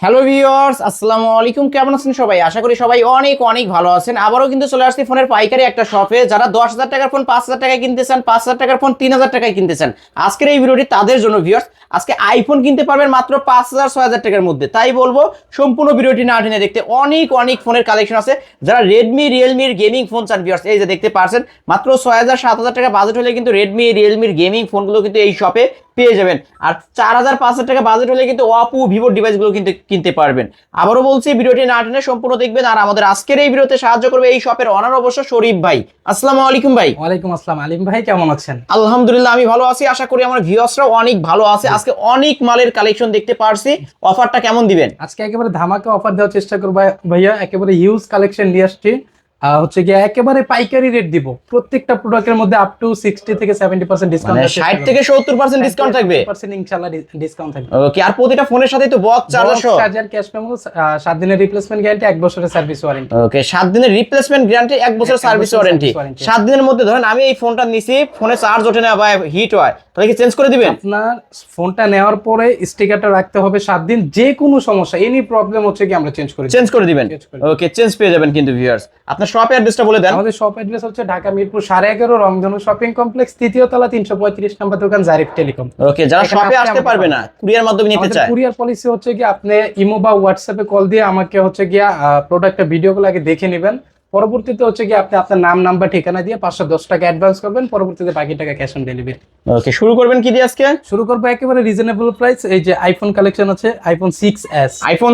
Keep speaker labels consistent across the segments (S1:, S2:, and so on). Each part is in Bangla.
S1: হ্যালো ভিউয়ার্স, আসসালামু আলাইকুম। কেমন আছেন সবাই? আশা করি সবাই অনেক অনেক ভালো আছেন। আবারও কিন্তু চলে আসছি ফোনের পাইকারি একটা শপে। যারা 10,000 টাকার ফোন 5,000 টাকায় কিনতে চান, 5,000 টাকার ফোন 3,000 টাকায় কিনতে চান, আজকের এই ভিডিওটি তাদের জন্য ভিউয়ার্স। আজকে আইফোন কিনতে পারবেন মাত্র 5,000 6,000 টাকার মধ্যে। তাই বলবো সম্পূর্ণ ভিডিওটি না টেনে দেখতে। অনেক অনেক ফোনের কালেকশন আছে। যারা রেডমি রিয়েলমির গেমিং ফোন চান ভিউয়ার্স, এই যে দেখতে পাচ্ছেন মাত্র 6,000 7,000 টাকা বাজেট হলে কিন্তু রেডমি রিয়েলমির গেমিং ফোনগুলো কিন্তু এই শপে পেয়ে যাবেন। আর 4,000 5,000 টাকা বাজেট হলে কিন্তু ওপো ভিভোর ডিভাইসগুলো কিন্তু কিনতে পারবেন। আবারও বলছি, ভিডিওটি না টেনে সম্পূর্ণ দেখবেন। আর আমাদের আজকের এই ভিডিওতে সাহায্য করবে এই শপের অনার অবশ্য শরীফ ভাই। আসসালামু আলাইকুম ভাই।
S2: ওয়ালাইকুম আসসালাম। আলিম ভাই কেমন আছেন?
S1: আলহামদুলিল্লাহ আমি ভালো আছি, আশা করি আমার ভিউয়ার্সরাও অনেক ভালো আছে। আজকে অনেক মালের কালেকশন দেখতে পারছি, অফারটা কেমন দিবেন?
S2: আজকে একেবারে ধামাকা অফার দেওয়ার চেষ্টা করবো ভাইয়া। একেবারে হিউজ কালেকশন নিয়ে আসছি। হচ্ছে গিয়ে একেবারে পাইকারি রেট দিব। প্রত্যেকটা প্রোডাক্টের মধ্যে আপ টু 60 থেকে 70% ডিসকাউন্ট,
S1: মানে 60 থেকে 70% ডিসকাউন্ট থাকবে।
S2: 70% ইনশাআল্লাহ ডিসকাউন্ট থাকবে।
S1: ওকে, আর প্রতিটা ফোনের সাথেই তো বক্স
S2: চার্জার, ক্যাশ মেমো, 7 দিনের রিপ্লেসমেন্ট গ্যারান্টি, 1 বছরের সার্ভিস ওয়ারেন্টি।
S1: ওকে, 7 দিনের রিপ্লেসমেন্ট গ্যারান্টি, 1 বছরের সার্ভিস ওয়ারেন্টি। 7 দিনের মধ্যে ধরেন আমি এই ফোনটা নিছি, ফোনে চার্জ ওঠে না বা হিট হয়, তাহলে কি চেঞ্জ করে দিবেন?
S2: আপনার ফোনটা নেওয়ার পরে স্টিকারটা রাখতে হবে 7 দিন। যে কোনো সমস্যা, এনি প্রবলেম হচ্ছে কি আমরা চেঞ্জ করে দিবেন।
S1: ওকে, চেঞ্জ পেয়ে যাবেন কিন্তু ভিউয়ার্স। আপনার শপের অ্যাড্রেসটা বলে দেন।
S2: আমাদের শপ অ্যাড্রেস হচ্ছে ঢাকা মিরপুর 11.5 রংধনু শপিং কমপ্লেক্স, তৃতীয় তলা, 335 নম্বর দোকান, জারিফ টেলিকম।
S1: ওকে, যারা শপে আসতে পারবে না, কুরিয়ার মাধ্যমে নিতে চায়,
S2: কুরিয়ার পলিসি হচ্ছে কি আপনি ইমো বা হোয়াটসঅ্যাপে কল দিয়ে আমাকে হচ্ছে গিয়া প্রোডাক্টটা ভিডিও কল আগে দেখে নেবেন। পরবর্তীতে হচ্ছে কি আপনি আপনার নাম, নাম্বার, ঠিকানা দিয়ে 510 টাকা অ্যাডভান্স করবেন। পরবর্তীতে বাকি টাকা ক্যাশ অন ডেলিভারি।
S1: ওকে, শুরু করবেন কি দিয়ে আজকে?
S2: শুরু করবো একেবারে রিজনেবল প্রাইস। এই যে আইফোন কালেকশন আছে, আইফোন 6s।
S1: আইফোন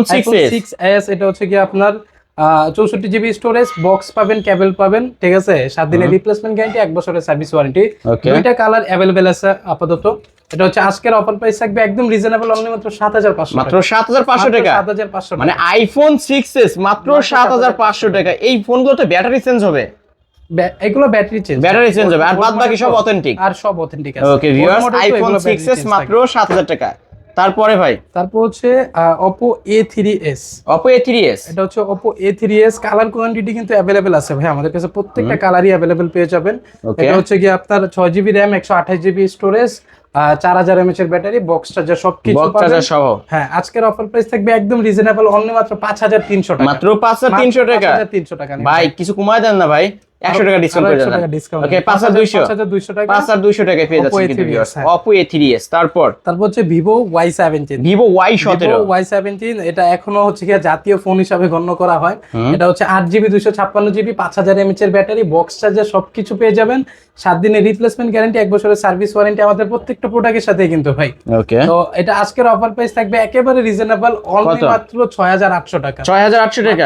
S1: 6s
S2: এটা হচ্ছে কি আপনার 64 জিবি স্টোরেজ, বক্স পাবেন, কেবল পাবেন, ঠিক আছে। 7 দিনের রিপ্লেসমেন্ট গ্যারান্টি, 1 বছরের সার্ভিস ওয়ারেন্টি। দুইটা কালার অ্যাভেলেবেল আছে আপাতত। এটা হচ্ছে আজকের অফার প্রাইস থাকবে একদম রিজনেবল, অনলি মাত্র 7,500
S1: মাত্র 7,500 টাকা।
S2: 7,500
S1: মানে আইফোন 6s মাত্র 7,500 টাকা। এই ফোনগুলোতে ব্যাটারি চেঞ্জ হবে,
S2: এগুলো ব্যাটারি চেঞ্জ
S1: হবে, আর বাদ বাকি সব অথেন্টিক।
S2: আছে।
S1: ওকে ভিউয়ার্স, আইফোন 6s মাত্র 7,000 টাকা। তারপরে ভাই,
S2: তারপর হচ্ছে Oppo A3s।
S1: এটা
S2: হচ্ছে Oppo A3s। কালার কোয়ান্টিটি কিন্তু अवेलेबल আছে ভাই আমাদের কাছে, প্রত্যেকটা কালারই अवेलेबल পেয়ে যাবেন। এটা হচ্ছে কি আপনার 6 GB RAM, 128 GB storage, 4000 mAh এর ব্যাটারি, বক্স চার্জার সবকিছু পাবেন। হ্যাঁ, আজকের অফার প্রাইস থাকবে একদম রিজনেবল, অনলি মাত্র 5,300 টাকা।
S1: মাত্র 5,300 টাকা।
S2: 5,300 টাকা
S1: ভাই কিছু কমায় দেন না ভাই, 100 টাকা ডিসকাউন্ট করে দেন। ওকে, 5,200 টাকা, 5,200 টাকায় পেয়ে যাচ্ছেন কিন্তু ভিউয়ার্স Oppo A3s। তারপর
S2: হচ্ছে Vivo Y17। Y17 এটা এখনো হচ্ছে কি জাতীয় ফোন হিসেবে গণ্য করা হয়। এটা হচ্ছে 8 জিবি 256 জিবি, 5000 mAh এর ব্যাটারি, বক্স চার্জার সবকিছু পেয়ে যাবেন। 7 দিনের রিপ্লেসমেন্ট গ্যারান্টি, 1 বছরের সার্ভিস ওয়ারেন্টি আমাদের প্রত্যেকটা প্রোডাক্টের সাথে কিন্তু ভাই।
S1: ওকে,
S2: তো এটা আজকের অফার প্রাইস থাকবে একেবারে রিজনেবল, অনলি মাত্র 6,800 টাকা।
S1: 6,800 টাকা,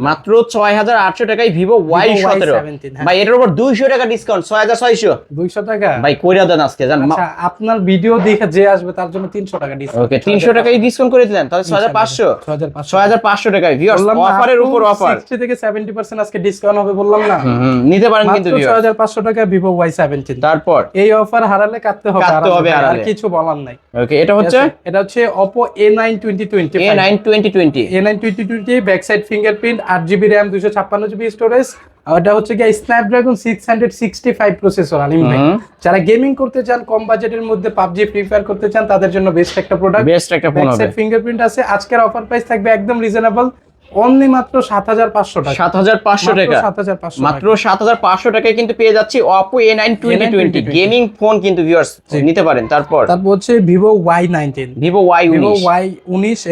S1: মাত্র 6,800 টাকায় Vivo Y17। ভাই এটার উপর 200 টাকা ডিসকাউন্ট, 6,600।
S2: 200 টাকা
S1: ভাই কইরা দেন আজকে জান।
S2: আচ্ছা, আপনার ভিডিও দেখে যে আসবে তার জন্য 300 টাকা ডিসকাউন্ট।
S1: ওকে, 300 টাকায় ডিসকাউন্ট করে দিলেন, তাহলে 6,500 টাকায় ভিউয়ার্স। অফারের উপর অফার,
S2: 60 থেকে 70% আজকে ডিসকাউন্ট হবে বললাম না।
S1: নিতে পারেন কিন্তু ভিউয়ার্স
S2: 6,500 টাকা Vivo Y17।
S1: তারপর
S2: এই অফার হারালে কাটতে হবে, আর কিছু বলার নাই।
S1: ওকে, এটা হচ্ছে
S2: Oppo A9 2020। Back side fingerprint, 8 GB RAM, 256 GB storage. এটা হচ্ছে কি স্ন্যাপড্রাগন 665 প্রসেসর। আলিম ভাই, যারা গেমিং করতে চান, কম বাজেটের মধ্যে পাবজি, ফ্রি ফায়ার করতে চান, তাদের জন্য বেস্ট একটা প্রোডাক্ট।
S1: ফোন হবে।
S2: ফিঙ্গারপ্রিন্ট আছে। আজকের অফার প্রাইস থাকবে একদম রিজনেবল, অনলি মাত্র 7,500 টাকা।
S1: 7,500 টাকা, মাত্র 7,500 টাকায় কিন্তু পেয়ে যাচ্ছি Oppo A9 2020 গেমিং ফোন কিন্তু ভিউয়ার্স নিতে পারেন। তারপর
S2: হচ্ছে Vivo Y19।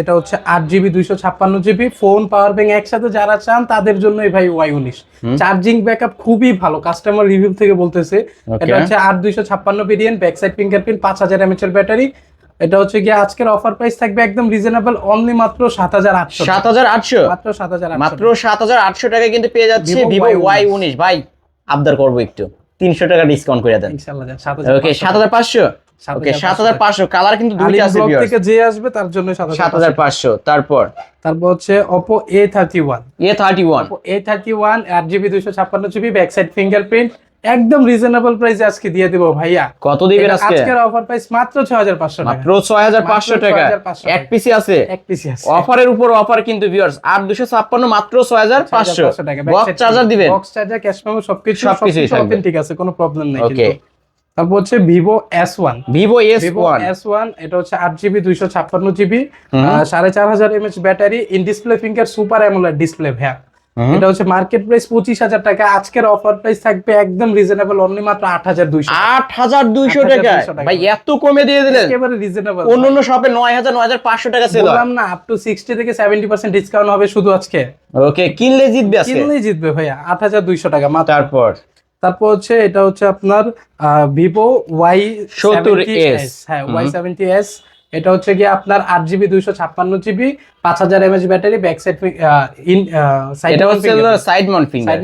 S2: এটা হচ্ছে 8 GB 256 GB, phone, power bank একসাথে যারা চান তাদের জন্যই ভাই Y19। চার্জিং ব্যাকআপ খুবই ভালো, কাস্টমার রিভিউ থেকে বলতেছে। এটা হচ্ছে 8/256 variant, back side fingerprint, 5000 mAh এর ব্যাটারি। এটা হচ্ছে কি আজকের অফার প্রাইস থাকবে একদম রিজনেবল, অনলি মাত্র 7,800।
S1: মাত্র 7,800 টাকায় কিন্তু পেয়ে যাচ্ছে Vivo Y19। ভাই আবদার করবো একটু 300 টাকা ডিসকাউন্ট করে দেন ইনশাআল্লাহ। ওকে, 7,500। ওকে, 7,500। কালার কিন্তু দুইটা আছে ভিউয়ার্স,
S2: থেকে যে আসবে তার জন্য
S1: 7,500। তারপর
S2: হচ্ছে Oppo A31। Oppo A31 8GB 256 GB, back side fingerprint, একদম রিজনেবল প্রাইসে আজকে দিয়ে দেব ভাইয়া।
S1: কত দিবেন আজকে?
S2: আজকের অফার প্রাইস মাত্র 6,500 টাকা।
S1: মাত্র 6,500 টাকা। এক পিসি আছে, অফারের উপর অফার কিন্তু ভিউয়ার্স। 8/256 মাত্র 6,500 টাকা। বক্স চার্জার দিবেন,
S2: বক্স চার্জার, ক্যাশ মেমো সবকিছু ঠিক আছে, কোনো প্রবলেম নাই।
S1: ওকে,
S2: তারপর হচ্ছে Vivo S1।
S1: Vivo S1
S2: S1 এটা হচ্ছে 8GB 256GB, 4500 mAh battery, in display finger, super AMOLED display ভাইয়া। এটা হচ্ছে মার্কেট প্রাইস 25,000 টাকা, আজকের অফার প্রাইস থাকবে একদম রিজনেবল, অনলি মাত্র 8,200।
S1: 8,200 টাকা ভাই, এত কমে দিয়ে দিলেন,
S2: একেবারে রিজনেবল।
S1: অন্যান্য শপে 9,000 9,500 টাকা সেল হয়।
S2: বললাম না, আপ টু 60 থেকে 70% ডিসকাউন্ট হবে শুধু আজকে।
S1: ওকে, কিনলে জিতবে আজকে,
S2: কিনলেই জিতবে ভাইয়া, 8,200 টাকা মাত্র।
S1: তারপর
S2: হচ্ছে এটা হচ্ছে আপনার ভিভো Y70s। হ্যাঁ, Y70s। এটা হচ্ছে কি আপনার 8GB 256GB, 5000 mAh battery, back side
S1: এটা হচ্ছে সাইড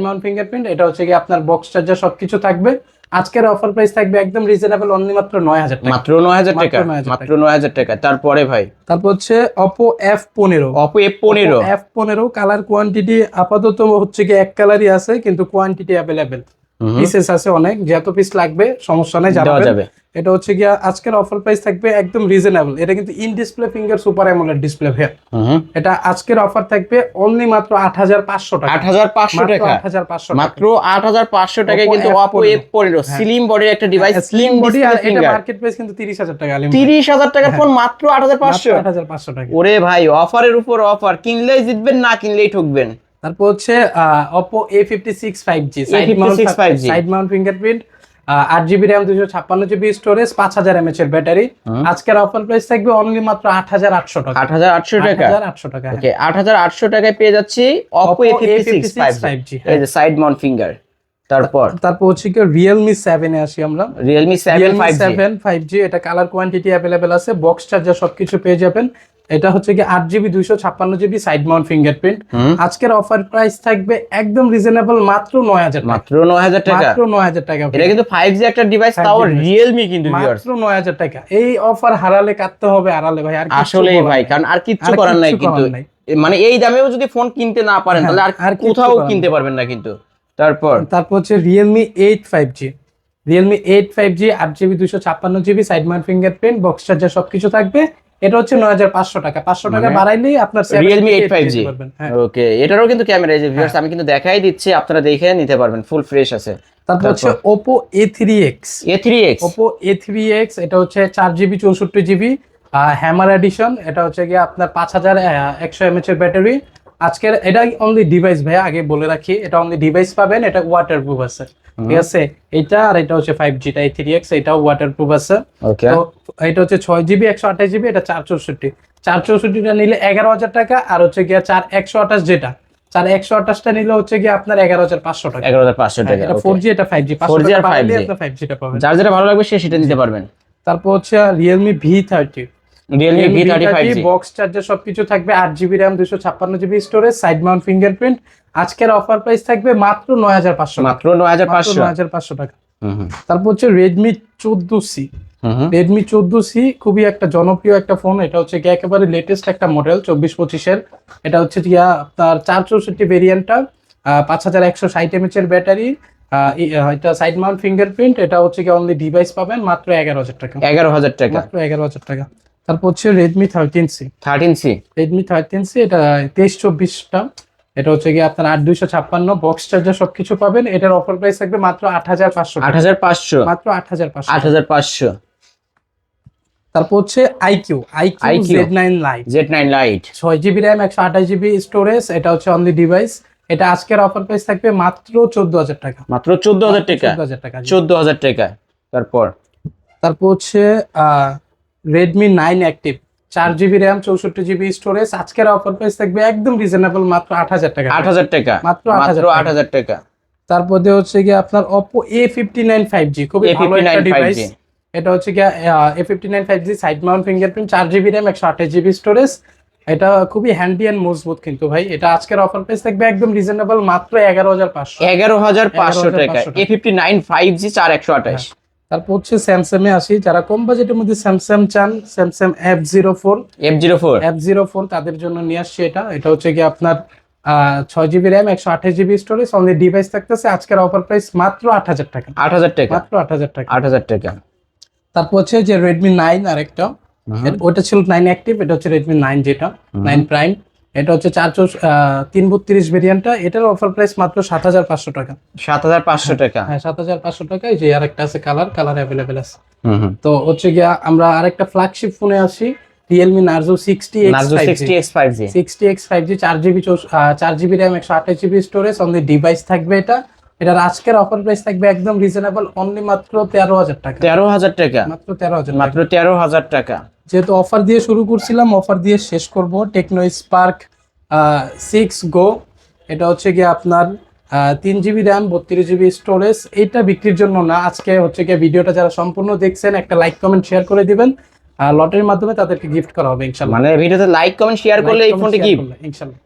S1: মাউন্ট
S2: ফিঙ্গারপ্রিন্ট। এটা হচ্ছে কি আপনার বক্স চার্জার সবকিছু থাকবে। আজকের অফার প্রাইস থাকবে একদম রিজনেবল, অনলি মাত্র 9,000 টাকা।
S1: মাত্র 9,000 টাকা, মাত্র 9,000 টাকা। তারপরে ভাই,
S2: তারপর হচ্ছে Oppo F15। F15 colour quantity আপাতত হচ্ছে কি এক কালারই আছে, কিন্তু কোয়ান্টিটি अवेलेबल, পিসেস আছে অনেক, যত পিস লাগবে সমস্যা নাই, যাবে। এটা হচ্ছে কি আজকের অফার প্রাইস থাকবে একদম রিজনেবল। এটা কিন্তু in display finger super AMOLED display ভাই। এটা আজকের অফার থাকবে অনলি মাত্র 8,500 টাকা।
S1: 8,500 টাকা, মাত্র 8,500 টাকায় কিন্তু Oppo F15 স্লিম বডির একটা ডিভাইস, স্লিম বডি। আর এটা
S2: মার্কেট প্রাইস কিন্তু 30,000 টাকা।
S1: 30,000 টাকার ফোন মাত্র 8,500
S2: টাকা।
S1: ওরে ভাই, অফারের উপর অফার, কিনলেই জিতবেন, না কিনলেই ঠকবেন।
S2: তারপর হচ্ছে Oppo A56 5G, side Mount fingerprint, 8GB RAM, 256GB storage, 5000 mAh এর ব্যাটারি। আজকের অফার প্রাইস থাকবে অনলি মাত্র 8,800 টাকা।
S1: 8,800 টাকা।
S2: 8,800 টাকা।
S1: ওকে, 8,800 টাকায় পেয়ে যাচ্ছি Oppo A56 5G, এই যে সাইড মাউন্ট ফিঙ্গার। তারপর
S2: হচ্ছে কি Realme 7 এ আসি আমরা।
S1: Realme 7
S2: 5G, এটা কালার কোয়ান্টিটি अवेलेबल আছে, বক্স চার্জার সবকিছু পেয়ে যাবেন। এটা হচ্ছে কি 8GB 256GB side Mount fingerprint. আজকের অফার প্রাইস থাকবে একদম রিজনেবল, মাত্র 9,000 টাকা।
S1: মাত্র 9,000 টাকা,
S2: মাত্র 9,000 টাকা।
S1: এটা কিন্তু 5G একটা ডিভাইস, তাও Realme কিন্তু ভিউয়ার্স,
S2: মাত্র 9,000 টাকা। এই অফার হারালে কাটতে হবে, আড়ালে ভাই, আর
S1: আসলেই ভাই, কারণ আর কিচ্ছু করার নাই কিন্তু, মানে এই দামেও যদি ফোন কিনতে না পারেন তাহলে আর কোথাও কিনতে পারবেন না কিন্তু। তারপর
S2: হচ্ছে Realme 8 5G। Realme 8 5G 8GB 256GB side Mount fingerprint, box charger সবকিছু থাকবে। এটা হচ্ছে 9,500 টাকা, 500 টাকা বাড়াইলেই আপনার
S1: Realme 8 5G। ওকে, এটারও কিন্তু ক্যামেরা, এই যে ভিউয়ার্স আমি কিন্তু দেখাই দিচ্ছি, আপনারা দেখে নিতে পারবেন, ফুল ফ্রেশ আছে।
S2: তারপর হচ্ছে Oppo A3X। Oppo A3X, এটা হচ্ছে 4GB 64GB হ্যামার এডিশন। এটা হচ্ছে কি আপনার 5100 mAh এর ব্যাটারি। আজকের এটা অনলি ডিভাইস ভাই, আগে বলে রাখি, এটা অনলি ডিভাইস পাবেন, এটা ওয়াটারপ্রুফ আছে, ঠিক আছে। এটা আর এটা হচ্ছে 5G, টা A3X, এটাও ওয়াটারপ্রুফ আছে। তো এটা হচ্ছে 6GB 128GB, এটা 464টা নিলে 11,000 টাকা। আর হচ্ছে গিয়া 4128, যেটা 4128টা নিলে হচ্ছে গিয়া আপনার 11,500 টাকা।
S1: 11,500 টাকা।
S2: এটা 4G, এটা 5G,
S1: 4G আর 5G,
S2: আপনি 5G টা পাবেন।
S1: যার যেটা ভালো লাগবে সে সেটা নিতে পারবেন।
S2: তারপর হচ্ছে Realme V30।
S1: Realme V30 5G,
S2: box charger সবকিছু থাকবে, 8GB RAM, 256GB storage, side Mount fingerprint. আজকের অফার প্রাইস থাকবে মাত্র 9,500,
S1: মাত্র 9,500
S2: টাকা। তারপর হচ্ছে Redmi 14C। Redmi 14C খুবই একটা জনপ্রিয় একটা ফোন। এটা হচ্ছে কি একেবারে লেটেস্ট একটা মডেল, 24-25 এর। এটা হচ্ছে কি আপনার 464 ভেরিয়েন্টটা, 5160 mAh এর ব্যাটারি, এটা সাইড মাউন্ট ফিঙ্গারপ্রিন্ট। এটা হচ্ছে কি অনলি ডিভাইস পাবেন মাত্র 11,000 টাকা।
S1: 11,000 টাকা,
S2: মাত্র 11,000 টাকা। তারপর হচ্ছে Redmi 13C। Redmi 13C, এটা 23-24টা। এটা হচ্ছে কি আপনার 8,256 বক্স চার্জার সবকিছু পাবেন। এটার অফার প্রাইস থাকবে মাত্র 8,500, মাত্র 8,500। তারপর হচ্ছে IQ Z9 Lite, 6GB RAM, 128GB storage. এটা হচ্ছে অনলি ডিভাইস। এটা আজকের অফার প্রাইস থাকবে মাত্র 14,000 টাকা,
S1: মাত্র 14,000 টাকা, 14,000 টাকা। তারপর
S2: হচ্ছে Redmi 9 Active, 4GB RAM, 64GB storage. আজকের অফার প্রাইস থাকবে একদম রিজনেবল, মাত্র 8,000 টাকা, মাত্র 8,000 টাকা। তারপর হচ্ছে কি আপনার Oppo A59 5G, খুবই ভালো একটা ডিভাইস। এটা হচ্ছে কি A59 5G side Mount fingerprint, 4GB RAM, 128GB storage. এটা খুবই হ্যান্ডি এন্ড মজবুত কিন্তু ভাই। এটা আজকের অফার প্রাইস থাকবে একদম রিজনেবল, মাত্র
S1: 11,500 টাকা। A59 5G 4128।
S2: তারপর হচ্ছে স্যামসাং এ আসি, যারা কম বাজেটের মধ্যে স্যামসাং চান, স্যামসাং F04 তাদের জন্য নিয়ে আসছে। এটা হচ্ছে কি আপনার 6GB RAM, 128GB storage, only device থাকতেছে। আজকের অফার প্রাইস মাত্র 8,000 টাকা, মাত্র 8,000 টাকা। তারপর হচ্ছে যে Redmi 9 আরেকটা, ওটা ছিল 9 অ্যাক্টিভ, এটা হচ্ছে Redmi 9 যেটা 9 প্রাইম। এটা হচ্ছে 332 ভেরিয়েন্টটা, এটার অফার প্রাইস মাত্র 7,500 টাকা।
S1: 7,500 টাকা।
S2: হ্যাঁ 7,500 টাকা। এই যে আরেকটা আছে কালার অ্যাভেলেবেল আছে।
S1: হুম।
S2: তো হচ্ছে গিয়া আমরা আরেকটা ফ্ল্যাগশিপ ফোনে আসি, Realme Narzo
S1: 60X 5G
S2: 60X 5G 4GB RAM 128GB storage, only device থাকবে এটা। এটার আজকের অফার প্রাইস থাকবে একদম রিজনেবল, অনলি মাত্র 13,000 টাকা।
S1: 13,000 টাকা,
S2: মাত্র 13,000
S1: মাত্র 13,000 টাকা।
S2: যেহেতু অফার দিয়ে শুরু করছিলাম, অফার দিয়ে শেষ করব। টেকনো স্পার্ক 6 গো, এটা হচ্ছে গিয়ে আপনার 3GB র্যাম 32GB স্টোরেজ। এইটা বিক্রির জন্য না, আজকে হচ্ছে গিয়ে ভিডিওটা যারা সম্পূর্ণ দেখছেন একটা লাইক কমেন্ট শেয়ার করে দিবেন, লটারির মাধ্যমে তাদেরকে গিফট করা হবে ইনশাআল্লাহ।
S1: মানে ভিডিওতে লাইক কমেন্ট শেয়ার করলে এই ফোনটি গিফট
S2: ইনশাআল্লাহ।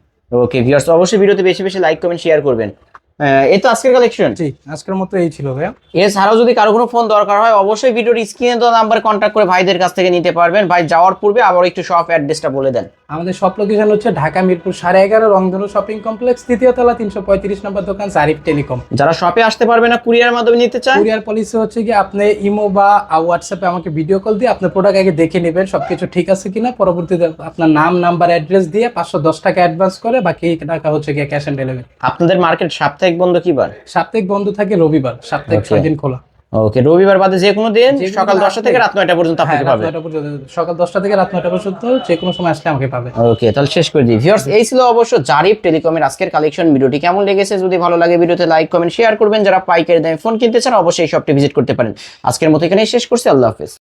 S1: ওকে ভিউয়ার্স, অবশ্যই ভিডিওতে বেশি বেশি লাইক কমেন্ট শেয়ার করবেন। এই তো আজকের কালেকশন।
S2: জি আজকের মতো এই ছিল ভাইয়া।
S1: এছাড়াও যদি কারো কোনো ফোন দরকার হয় অবশ্যই ভিডিওর স্ক্রিনে দেওয়া নাম্বার কন্ট্যাক্ট করে ভাইদের কাছ থেকে নিতে পারবেন। ভাই যাওয়ার পূর্বে আবার একটু শপ অ্যাড্রেসটা বলে দেন।
S2: আমাদের শপ লোকেশন হচ্ছে ঢাকা মিরপুর 11.5 রংধনু শপিং কমপ্লেক্স, তৃতীয় তলা, 335 নম্বর দোকান, জারিফ টেলিকম।
S1: যারা শপে আসতে পারবে না কুরিয়ার মাধ্যমে নিতে চায়,
S2: কুরিয়ার পলিসি হচ্ছে কি আপনি ইমো বা হোয়াটসঅ্যাপে আমাকে ভিডিও কল দিয়ে আপনার প্রোডাক্ট আগে দেখে নেবেন সবকিছু ঠিক আছে কিনা, পরবর্তীতে আপনার নাম নাম্বার অ্যাড্রেস দিয়ে 510 টাকা অ্যাডভান্স করে বাকি টাকা হচ্ছে গিয়ে ক্যাশ অন ডেলিভারি।
S1: আপনাদের মার্কেট সাপ্তাহিক বন্ধ কি বার?
S2: সাপ্তাহিক বন্ধ থাকে রবিবার, সাপ্তাহিক 6 দিন খোলা।
S1: ওকে, রবিবার বাদে যে কোনো দিন সকাল 10টা থেকে রাত 9টা পর্যন্ত আপনাকে পাবে।
S2: সকাল 10টা থেকে রাত 9টা পর্যন্ত যে কোনো সময় আসলে আমাকে পাবে।
S1: ওকে, তাহলে শেষ করে দিই ভিউয়ার্স। এই ছিল অবশ্য জারিফ টেলিকমের আজকের কালেকশন। ভিডিওটি কেমন লেগেছে যদি ভালো লাগে ভিডিওতে লাইক কমেন্ট শেয়ার করবেন। যারা পাইকারি দামে ফোন কিনতে চান অবশ্যই এই শপটি ভিজিট করতে পারেন। আজকের মতো এখানেই শেষ করছি, আল্লাহ হাফেজ।